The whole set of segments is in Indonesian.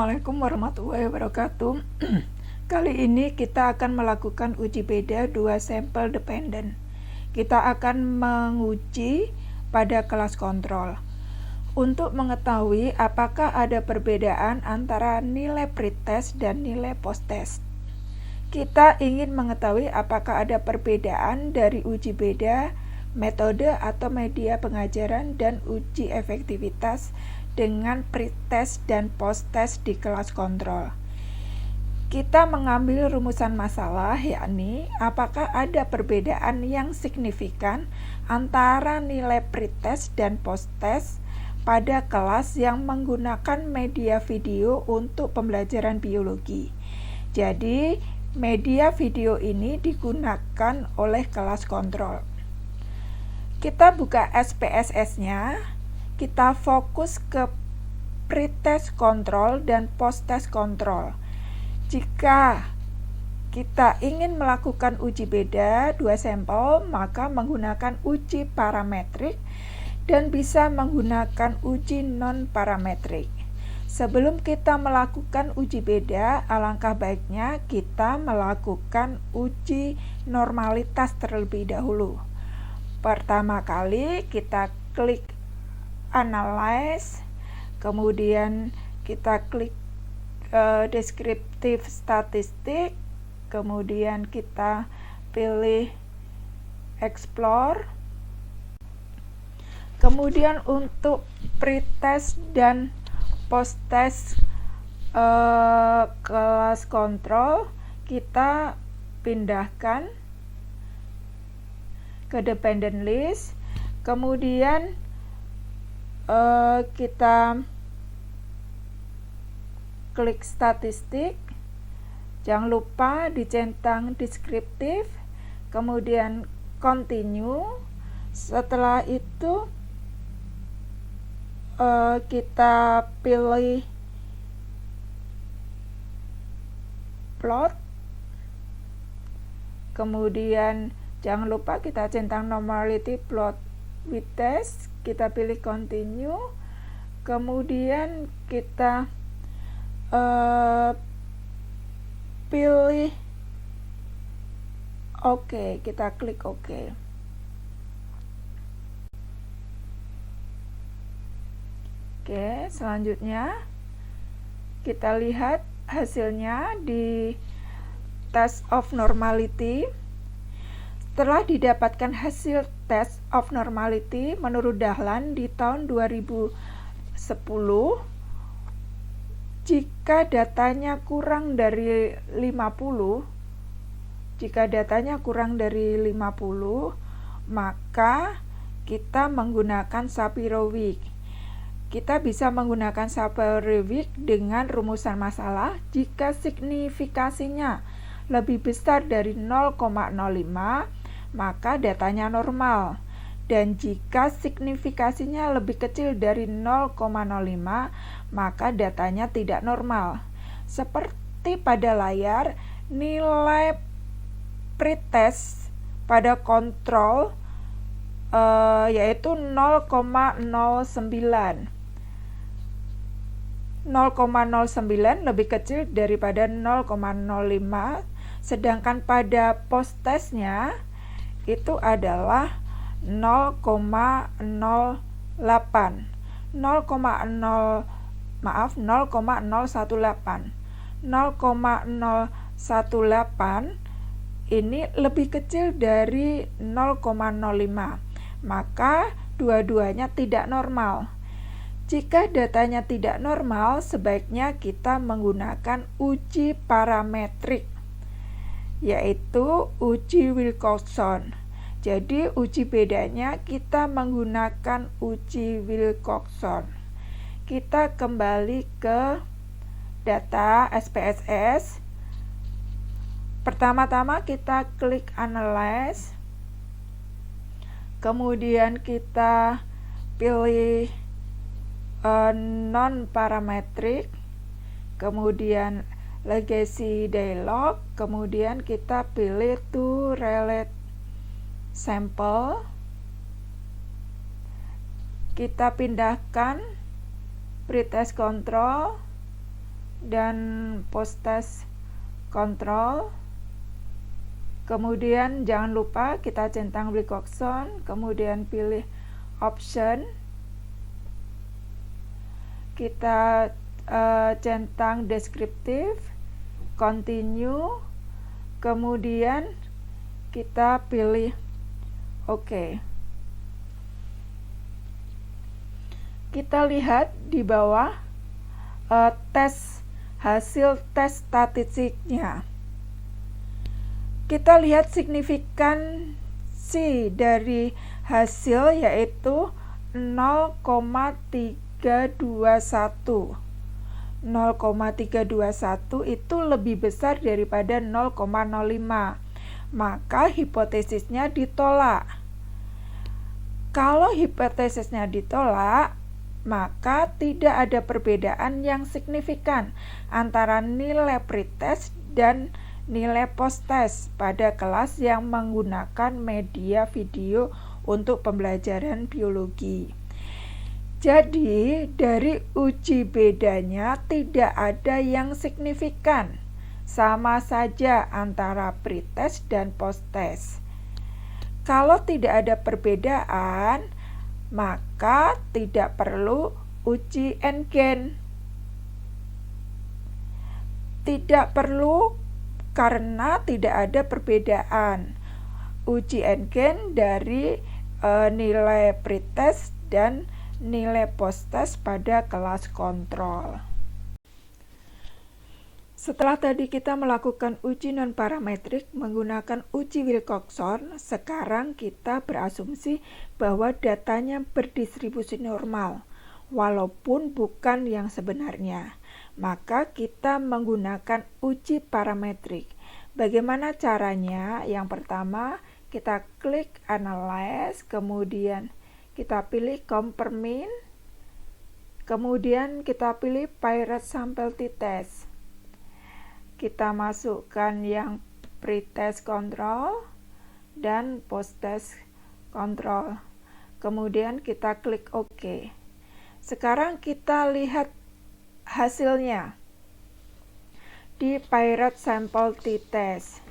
Assalamualaikum warahmatullahi wabarakatuh. Kali ini kita akan melakukan uji beda dua sampel dependen. Kita akan menguji pada kelas kontrol. Untuk mengetahui apakah ada perbedaan antara nilai pretest dan nilai posttest. Kita ingin mengetahui apakah ada perbedaan dari uji beda, metode atau media pengajaran dan uji efektivitas dengan pretest dan posttest di kelas kontrol. Kita mengambil rumusan masalah, yakni apakah ada perbedaan yang signifikan antara nilai pretest dan posttest pada kelas yang menggunakan media video untuk pembelajaran biologi. Jadi, media video ini digunakan oleh kelas kontrol. Kita buka SPSS-nya. Kita fokus ke pretest kontrol dan posttest kontrol. Jika kita ingin melakukan uji beda dua sampel, maka menggunakan uji parametrik dan bisa menggunakan uji non-parametrik. Sebelum kita melakukan uji beda, alangkah baiknya kita melakukan uji normalitas terlebih dahulu. Pertama kali kita klik Analyze, kemudian kita klik deskriptif statistik, kemudian kita pilih Explore. Kemudian untuk pretest dan posttest kelas kontrol kita pindahkan ke dependent list, kemudian kita klik statistik, jangan lupa dicentang deskriptif, kemudian continue. Setelah itu kita pilih plot, kemudian jangan lupa kita centang normality plot with test, kita pilih continue, kemudian kita pilih OK, kita klik OK. Oke, selanjutnya kita lihat hasilnya di test of normality. Setelah didapatkan hasil test of normality menurut Dahlan di tahun 2010, jika datanya kurang dari 50, maka kita menggunakan Shapiro-Wilk. Kita bisa menggunakan Shapiro-Wilk dengan rumusan masalah jika signifikasinya lebih besar dari 0,05, maka datanya normal, dan jika signifikasinya lebih kecil dari 0,05, maka datanya tidak normal. Seperti pada layar, nilai pretest pada kontrol yaitu 0,09. 0,09 lebih kecil daripada 0,05, sedangkan pada posttestnya itu adalah 0,08. 0,018 ini lebih kecil dari 0,05, maka dua-duanya tidak normal. Jika datanya tidak normal, sebaiknya kita menggunakan uji parametrik, yaitu uji Wilcoxon. Jadi uji bedanya kita menggunakan uji Wilcoxon. Kita kembali ke data SPSS. Pertama-tama kita klik Analyze, kemudian kita pilih non-parametric, kemudian legacy dialog, kemudian kita pilih to relate sample, kita pindahkan pretest control, dan post test control. Kemudian jangan lupa kita centang Wilcoxon, kemudian pilih option, kita centang deskriptif, continue, kemudian kita pilih OK. Kita lihat di bawah hasil tes statistiknya. Kita lihat signifikansi dari hasil yaitu 0,321. 0,321 itu lebih besar daripada 0,05. Maka hipotesisnya ditolak. Kalau hipotesisnya ditolak, maka tidak ada perbedaan yang signifikan antara nilai pretest dan nilai post-test pada kelas yang menggunakan media video untuk pembelajaran biologi. Jadi, dari uji bedanya tidak ada yang signifikan. Sama saja antara pretest dan post-test. Kalau tidak ada perbedaan, maka tidak perlu uji N-gen. Tidak perlu karena tidak ada perbedaan uji N-gen dari nilai pretest dan nilai post-test pada kelas kontrol. Setelah tadi kita melakukan uji non-parametrik menggunakan uji Wilcoxon, sekarang kita berasumsi bahwa datanya berdistribusi normal, walaupun bukan yang sebenarnya. Maka kita menggunakan uji parametrik. Bagaimana caranya? Yang pertama, kita klik Analyze, kemudian kita pilih Compare Mean, kemudian kita pilih Pirate Sample T-Test. Kita masukkan yang pre-test control dan post-test control. Kemudian kita klik OK. Sekarang kita lihat hasilnya di Pirate Sample T-Test.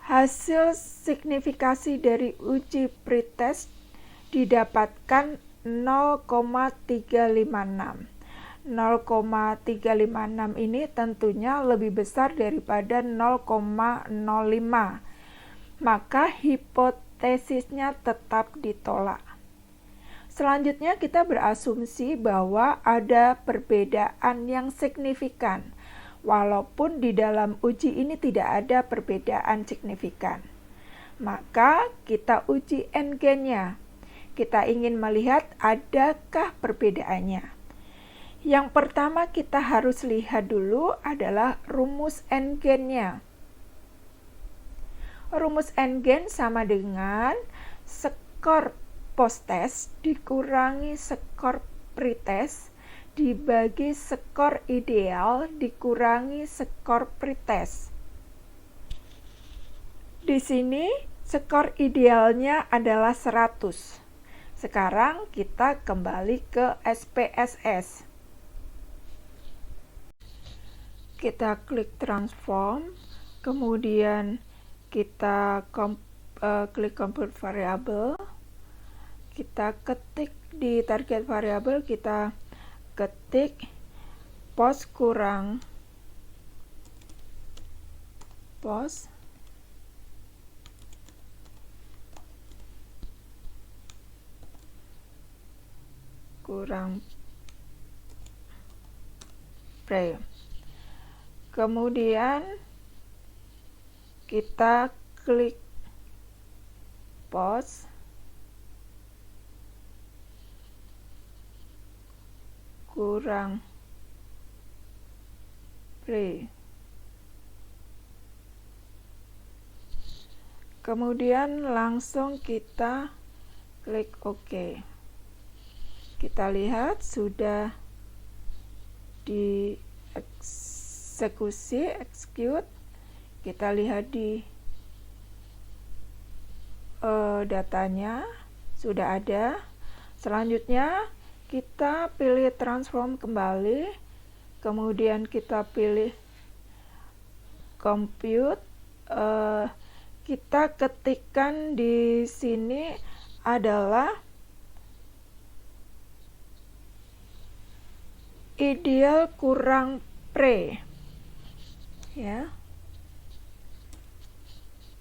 Hasil signifikasi dari uji pre-test didapatkan 0,356. 0,356 ini tentunya lebih besar daripada 0,05. Maka hipotesisnya tetap ditolak. Selanjutnya kita berasumsi bahwa ada perbedaan yang signifikan, walaupun di dalam uji ini tidak ada perbedaan signifikan. Maka kita uji N-gennya. Kita ingin melihat adakah perbedaannya. Yang pertama kita harus lihat dulu adalah rumus N-gennya. Rumus N-gen sama dengan skor post-test dikurangi skor pretest dibagi skor ideal dikurangi skor pretest. Di sini skor idealnya adalah 100. Sekarang kita kembali ke SPSS. Kita klik transform, kemudian kita klik compute variable, kita ketik di target variable, kita ketik post kurang post kurang pre. Kemudian kita klik post kurang pre. Kemudian langsung kita klik OK. Kita lihat sudah di execute. Kita lihat di datanya sudah ada. Selanjutnya kita pilih transform kembali, kemudian kita pilih compute. Kita ketikkan di sini adalah ideal kurang pre, ya,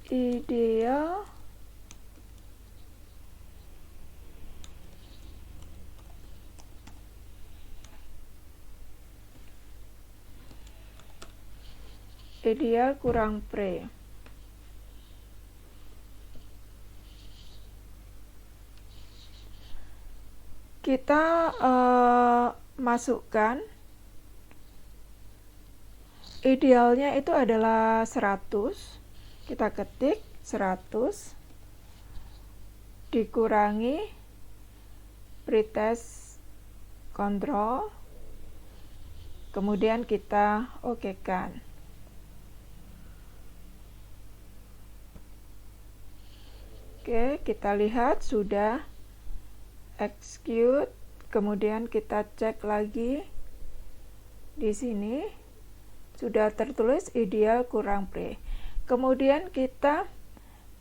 ideal kurang pre. Kita masukkan idealnya itu adalah 100. Kita ketik 100 dikurangi pretest control, kemudian kita okekan. Oke, kita lihat sudah execute, kemudian kita cek lagi di sini sudah tertulis ideal kurang pre. Kemudian kita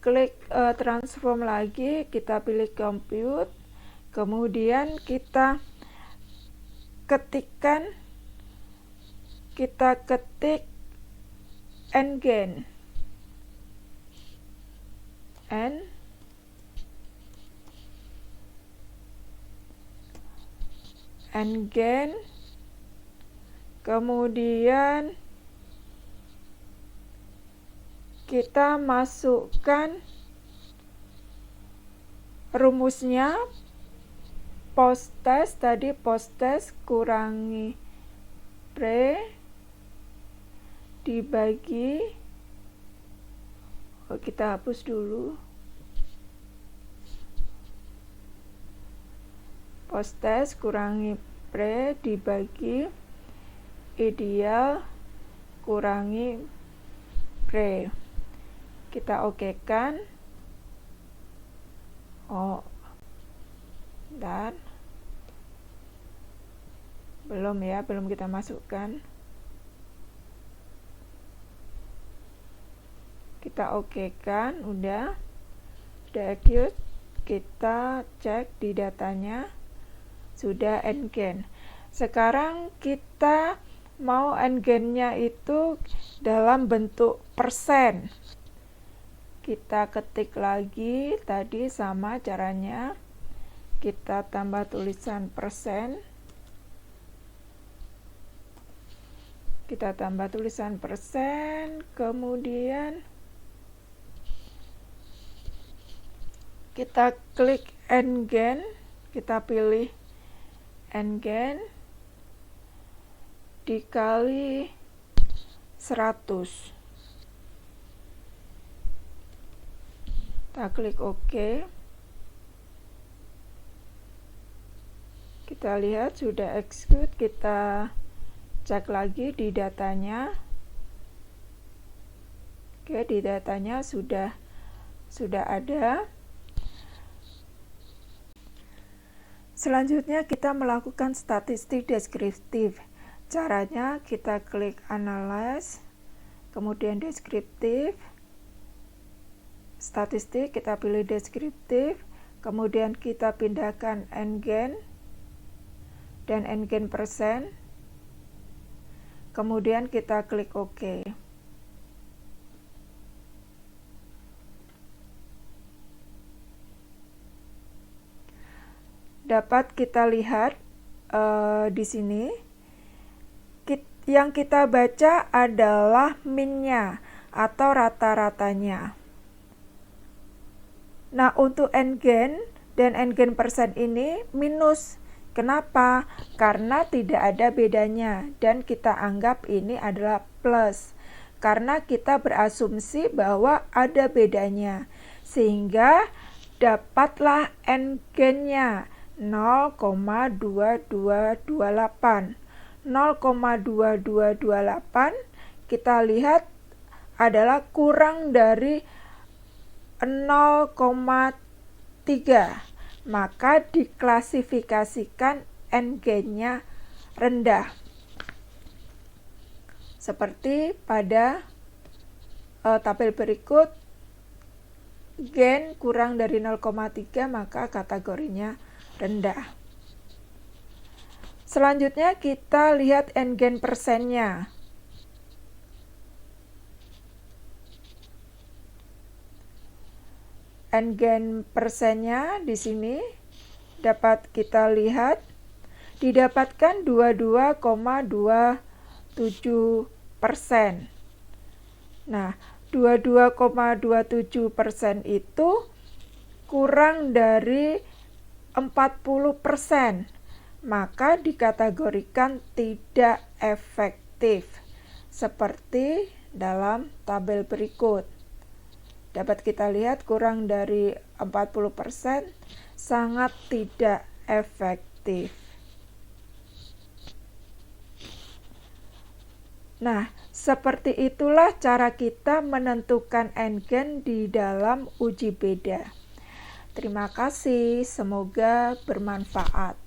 klik transform lagi, kita pilih compute, kemudian kita ketik NGen, NGen, kemudian kita masukkan rumusnya posttest, tadi posttest kurangi pre dibagi, kita hapus dulu, posttest kurangi pre dibagi ideal kurangi pre. Kita okekan. Dan belum kita masukkan. Kita okekan, udah execute. Kita cek di datanya sudah NGen. Sekarang kita mau NGen-nya itu dalam bentuk persen. Kita ketik lagi, tadi sama caranya, kita tambah tulisan persen, kemudian kita klik NGen, kita pilih NGen dikali 100. Kita klik OK. Kita lihat sudah execute, kita cek lagi di datanya. Oke, di datanya sudah ada. Selanjutnya kita melakukan statistik deskriptif. Caranya kita klik analyze, kemudian deskriptif, statistik, kita pilih deskriptif, kemudian kita pindahkan NGen dan NGen persen, kemudian kita klik OK. Dapat kita lihat di sini yang kita baca adalah min-nya atau rata-ratanya. Nah, untuk NGen dan NGen persen ini minus. Kenapa? Karena tidak ada bedanya dan kita anggap ini adalah plus. Karena kita berasumsi bahwa ada bedanya. Sehingga dapatlah NGen-nya 0,2228. 0,2228 kita lihat adalah kurang dari 0,3, maka diklasifikasikan NGen-nya rendah. Seperti pada tabel berikut, gen kurang dari 0,3 maka kategorinya rendah. Selanjutnya kita lihat n-gen persennya. N-gen persennya di sini dapat kita lihat didapatkan 22,27%. Nah, 22,27% itu kurang dari 40%, maka dikategorikan tidak efektif, seperti dalam tabel berikut. Dapat kita lihat kurang dari 40% sangat tidak efektif. Nah, seperti itulah cara kita menentukan n-gen di dalam uji beda. Terima kasih, semoga bermanfaat.